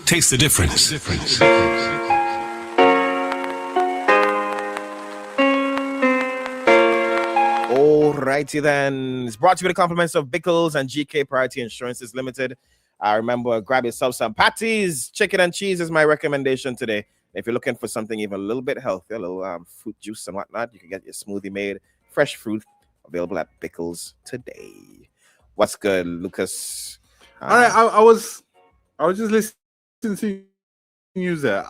Taste the difference. Alrighty then. It's brought to you with the compliments of Bickles and GK Priority Insurances Limited. Remember, grab yourself some patties. Chicken and cheese is my recommendation today. If you're looking for something even a little bit healthier, a little fruit juice and whatnot, you can get your smoothie made. Fresh fruit available at Bickles today. What's good, Lucas? All right, I was just listening to news there.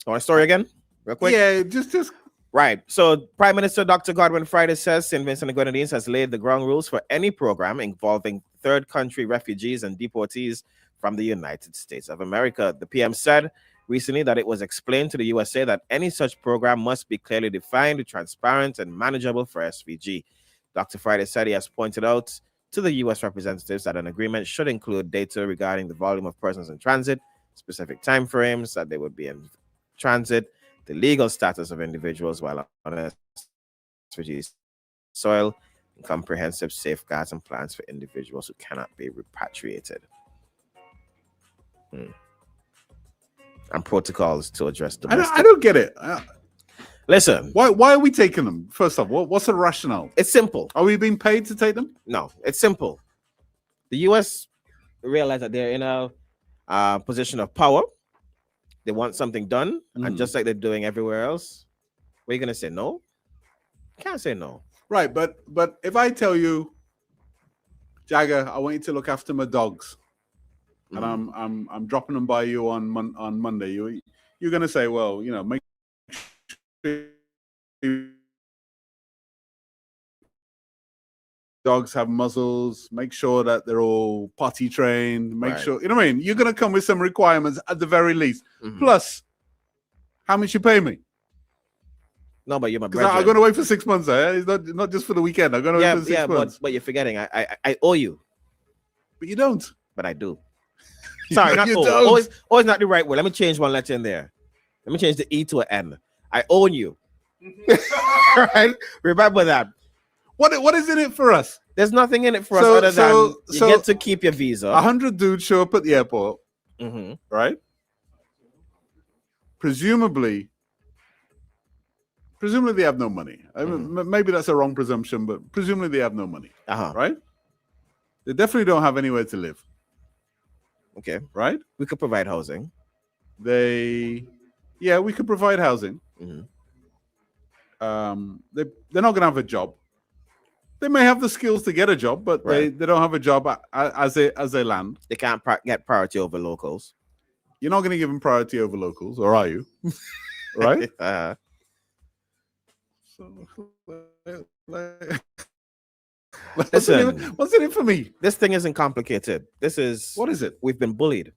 Want a story again, real quick? Yeah, just right. So, Prime Minister Dr. Godwin Friday says St. Vincent and Grenadines has laid the ground rules for any program involving third country refugees and deportees from the United States of America. The PM said recently that it was explained to the USA that any such program must be clearly defined, transparent, and manageable for SVG. Dr. Friday said he has pointed out to the U.S. representatives that an agreement should include data regarding the volume of persons in transit, specific timeframes that they would be in transit, the legal status of individuals while on SVG soil, and comprehensive safeguards and plans for individuals who cannot be repatriated. And protocols to address domestic. I don't get it. Listen. Why are we taking them? First off, what's the rationale? It's simple. Are we being paid to take them? No, it's simple. The U.S. realize that they're in a position of power. They want something done, and just like they're doing everywhere else, what are you gonna say? No? Can't say no. Right, but if I tell you, Jagger, I want you to look after my dogs, and I'm dropping them by you on Monday, you're gonna say, well, you know, make dogs have muzzles, make sure that they're all potty trained, make sure, you know what I mean? You're going to come with some requirements at the very least. Plus, how much you pay me? No, but you're my brother. I'm going to wait for 6 months. It's not just for the weekend. I'm going to wait for 6 months. But you're forgetting, I owe you. But you don't. But I do. Sorry, not owe. Always not the right word. Let me change one letter in there. Let me change the E to an N. I own you. Right? Remember that. What is in it for us? There's nothing in it for us other than you get to keep your visa. 100 dudes show up at the airport, right? Presumably they have no money. I mean, maybe that's a wrong presumption, but presumably they have no money, right? They definitely don't have anywhere to live. Okay, right? We could provide housing. We could provide housing. They're not going to have a job. They may have the skills to get a job, but they don't have a job as they land. They can't get priority over locals. You're not going to give them priority over locals, or are you? Right? Listen, what's in it for me? This thing isn't complicated. What is it? We've been bullied.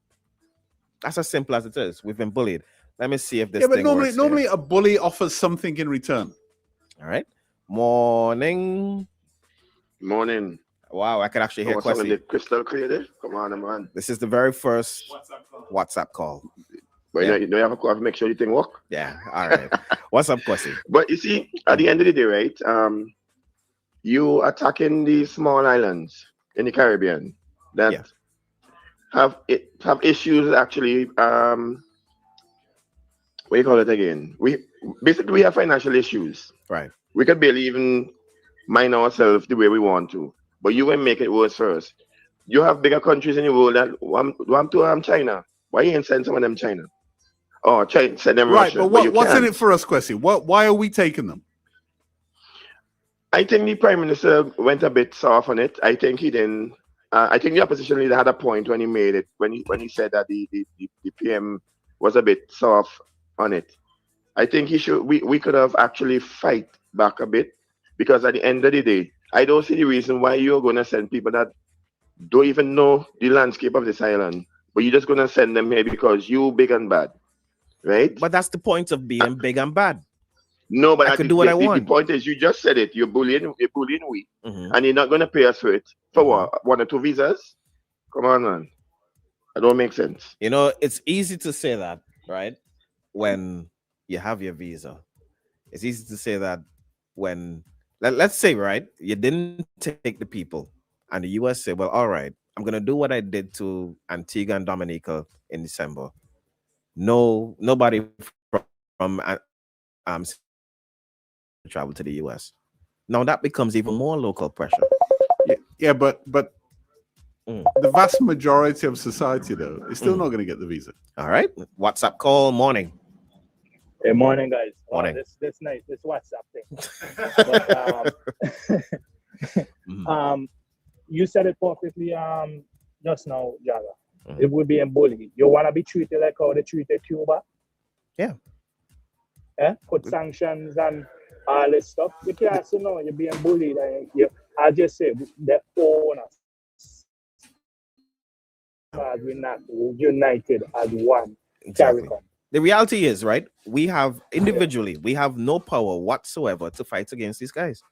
That's as simple as it is. We've been bullied. Let me see if this thing works. Normally a bully offers something in return. All right. Morning. Wow, I could actually hear Kwesi. Crystal clear there? Come on, man. This is the very first WhatsApp call. But you have a call to make sure you thing work. Yeah, all right. What's up, Kwesi? But you see, at the end of the day, right? You attacking these small islands in the Caribbean that have issues actually. What do you call it again? We have financial issues. Right. We could barely even mind ourselves the way we want to, but you will make it worse first. You have bigger countries in the world that want to China. Why you ain't send some of them China? Oh, China, send them right, Russia. But what's in it for us, Kwesi? Why are we taking them? I think the Prime Minister went a bit soft on it. I think he didn't. I think the opposition leader had a point when he made it, when he said that the PM was a bit soft on it. I think we could have actually fight back a bit, because at the end of the day, I don't see the reason why you're going to send people that don't even know the landscape of this island, but you're just going to send them here because you big and bad, right? But that's the point of being big and bad. No, but I can do what I want. The point is, you just said it. You're bullying we, and you're not going to pay us for it. For what? 1 or 2 visas? Come on, man. That don't make sense. You know, it's easy to say that, right? When you have your visa. It's easy to say that when, let's say, right, you didn't take the people, and the US say, well, all right, I'm gonna do what I did to Antigua and Dominica in December. No, nobody from travel to the US. Now that becomes even more local pressure. But the vast majority of society though is still not going to get the visa. All right. WhatsApp call morning. Hey, morning, guys. Morning. This nice. This WhatsApp thing. But, you said it perfectly. Just now, Jaga. It would be bullied. You want to be treated like how they treated Cuba? Yeah. Put sanctions and all this stuff. You can't say no. You're being bullied. And I just say the owners. We're not united as one. Exactly. The reality is, right? We have individually, we have no power whatsoever to fight against these guys.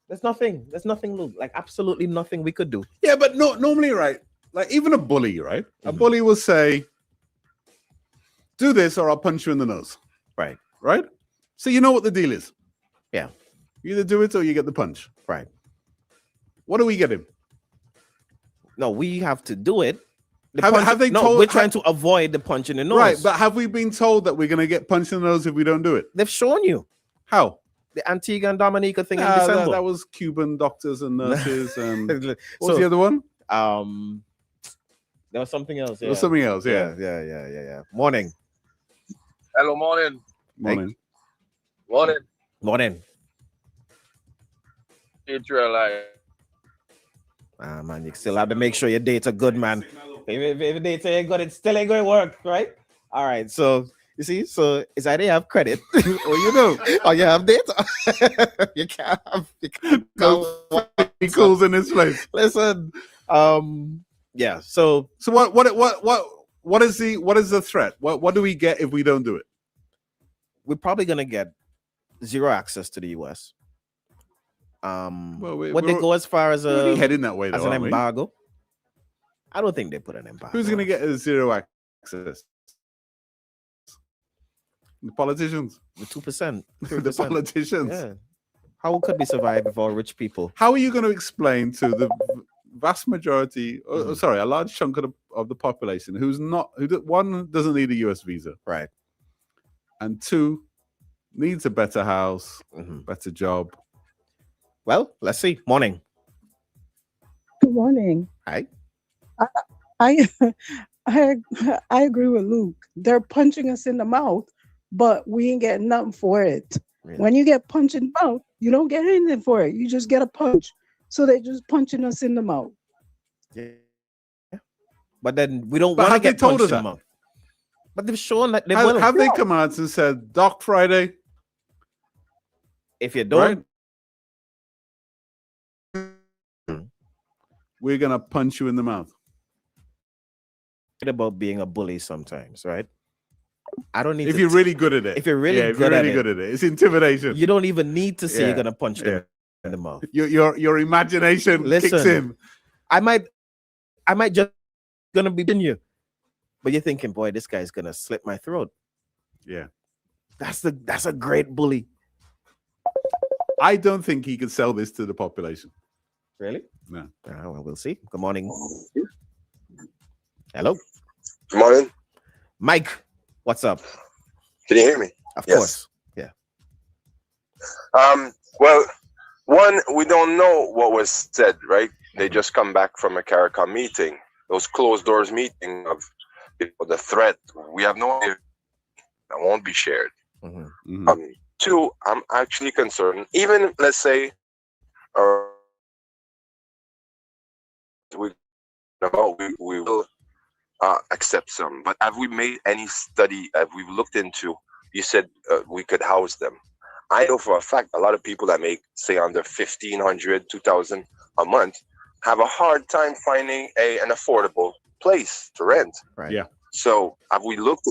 There's nothing, Luke. Like absolutely nothing we could do. Yeah, but no, normally, right? Like even a bully, right? A bully will say, "Do this, or I'll punch you in the nose." Right. Right. So you know what the deal is. Yeah. You either do it or you get the punch. Right. What do we get him? No, we have to do it. Have they told? We're trying to avoid the punch in the nose. Right, but have we been told that we're going to get punched in the nose if we don't do it? They've shown you. How? The Antigua and Dominica thing in December. That was Cuban doctors and nurses. And what was the other one? There was something else. Yeah. There was something else. Yeah. Yeah. Morning. Hello, morning. Morning. Morning. Morning. It's real life. Man, you still have to make sure your data good, man. If your data ain't good, it still ain't going to work, right? All right. So you see, so it's either you have credit, or you know, or you have data. you can't no equals in this place. Listen, yeah. So what is the threat? What do we get if we don't do it? We're probably gonna get zero access to the US. Would they go as far as heading that way, though, as an embargo? I don't think they put an embargo. Who's going to get a zero access? The politicians. The 2%. The politicians. Yeah. How could we survive with all rich people? How are you going to explain to the vast majority, a large chunk of the population who one doesn't need a US visa, right, and two needs a better house, better job? Well, let's see. Morning. Good morning. Hi. I agree with Luke. They're punching us in the mouth, but we ain't getting nothing for it. Really? When you get punched in the mouth, you don't get anything for it. You just get a punch. So they're just punching us in the mouth. Yeah. But then we don't want to get punched in the mouth. But they've shown that they will. Have they come out and said, Doc Friday? If you don't, we're going to punch you in the mouth. About being a bully sometimes, right? I don't need if you're really good at it. If you're really good at it, it's intimidation. You don't even need to say you're gonna punch them in the mouth. Your imagination kicks in. I might just gonna be in you, but you're thinking, boy, this guy's gonna slit my throat. Yeah, that's a great bully. I don't think he can sell this to the population. Really? No. Well, we'll see. Good morning. Hello. Good morning. Mike, what's up? Can you hear me? Of course. Yeah. Well, one, we don't know what was said, right? They just come back from a CARICOM meeting, those closed doors meeting of the threat. We have no idea. That won't be shared. Two, I'm actually concerned. Even let's say, we will accept some, but have we made any study? Have we looked into? You said we could house them. I know for a fact a lot of people that make say under 1,500, 2,000 a month have a hard time finding an affordable place to rent. Right. Yeah. So have we looked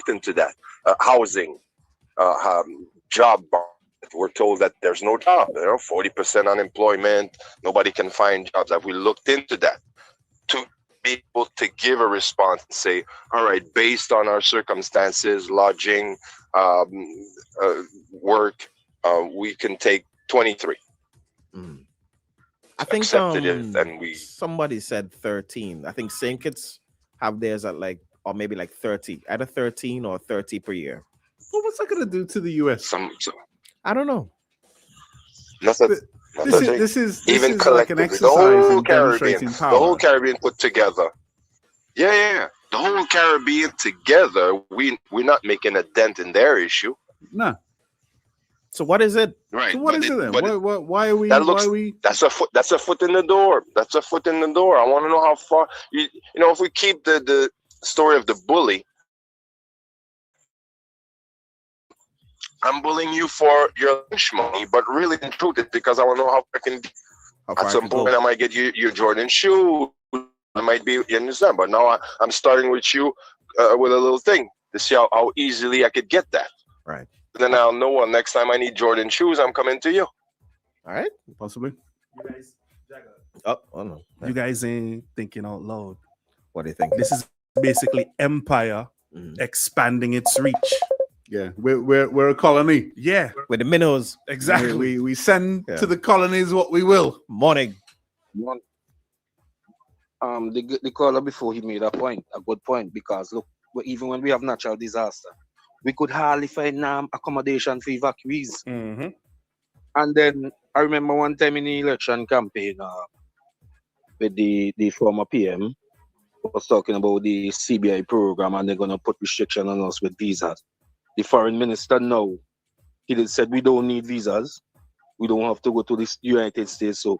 into that? Housing, job market. We're told that there's no job. 40% unemployment. Nobody can find jobs. Have we looked into that to be able to give a response and say, all right, based on our circumstances, lodging, work, we can take 23. I think accepted it, and we somebody said 13. I think St. Kitts have theirs at like, or maybe like 30, either 13 or 30 per year. Well, what's that going to do to the US? I don't know. This is even like an collectively, exercise the whole in Caribbean, demonstrating power. the whole Caribbean put together. Yeah. The whole Caribbean together, we're not making a dent in their issue. No. So what is it? Right. So what is it then? Why are we? That's a foot. That's a foot in the door. That's a foot in the door. I want to know how far. You know, if we keep the story of the bully, I'm bullying you for your lunch money, but really in truth, it's because I want to know how I can. At some point, I might get you your Jordan shoe. I might be, you understand? But now I'm starting with you with a little thing to see how easily I could get that. Right. Then I'll know what next time I need Jordan shoes, I'm coming to you. All right. Possibly. You guys, Oh no. you guys ain't thinking out loud. What do you think? This is basically empire expanding its reach. Yeah, we're a colony. Yeah, With the minnows. exactly. We send to the colonies what we will. Morning. The caller before he made a good point, because look, even when we have natural disaster, we could hardly find accommodation for evacuees. Mm-hmm. And then I remember one time in the election campaign with the former PM was talking about the CBI program, and they're gonna put restriction on us with visas. The foreign minister now, he said we don't need visas, we don't have to go to the United States. So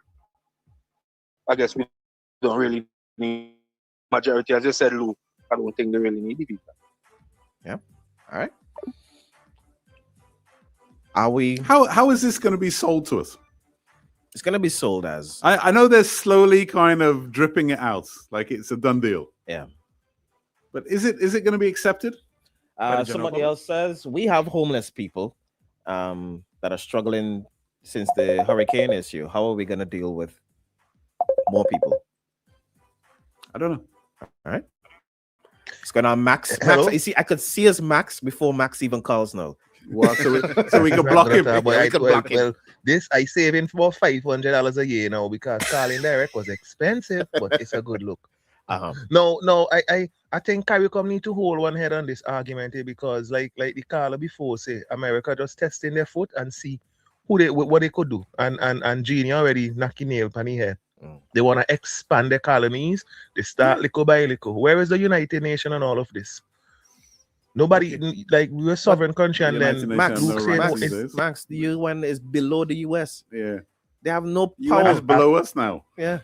I guess we don't really need majority. As you said, Luke, I don't think they really need the visa. Yeah. All right. Are we? How is this going to be sold to us? It's going to be sold as. I know they're slowly kind of dripping it out, like it's a done deal. Yeah. But is it going to be accepted? Somebody else says we have homeless people that are struggling since the hurricane issue. How are we going to deal with more people? I don't know. All right. It's going on, Max. Max, you see, I could see us Max before Max even calls now. Well, so we can block him. Well, this I saving for $500 a year now because calling direct was expensive, but it's a good look. No, I think Carrie come need to hold one head on this argument here, because like the caller before say, America just testing their foot and see what they could do, and Genie already knocking nail on the head. They want to expand their colonies. They start little by little. Where is the United Nations and all of this? Nobody, like, we're a sovereign country, and then Max, the UN is below the US. Yeah, they have no power. UN is below us now. Yeah,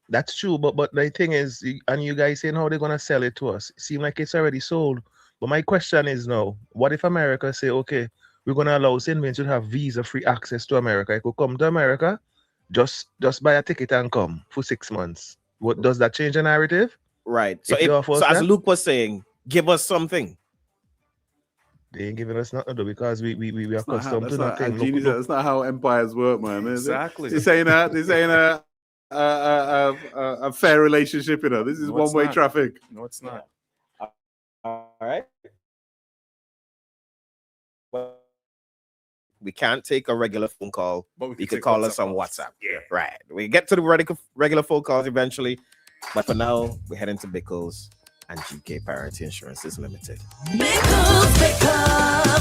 that's true. But the thing is, and you guys saying how they're gonna sell it to us? It seems like it's already sold. But my question is now, what if America say, okay, we're gonna allow Indians to have visa-free access to America? I could come to America, just buy a ticket and come for 6 months. What does that change the narrative? Right. So as Luke was saying, give us something. They ain't giving us nothing though, because we are accustomed to nothing. That's not how empires work, man. Exactly. This ain't a fair relationship, you know. This is one-way traffic. No, it's not. All right. Well, we can't take a regular phone call. But you could call us on WhatsApp. Yeah. Right. We get to the regular phone calls eventually. But for now, we're heading to Bickles and GK Priority Insurances Limited. Bickles.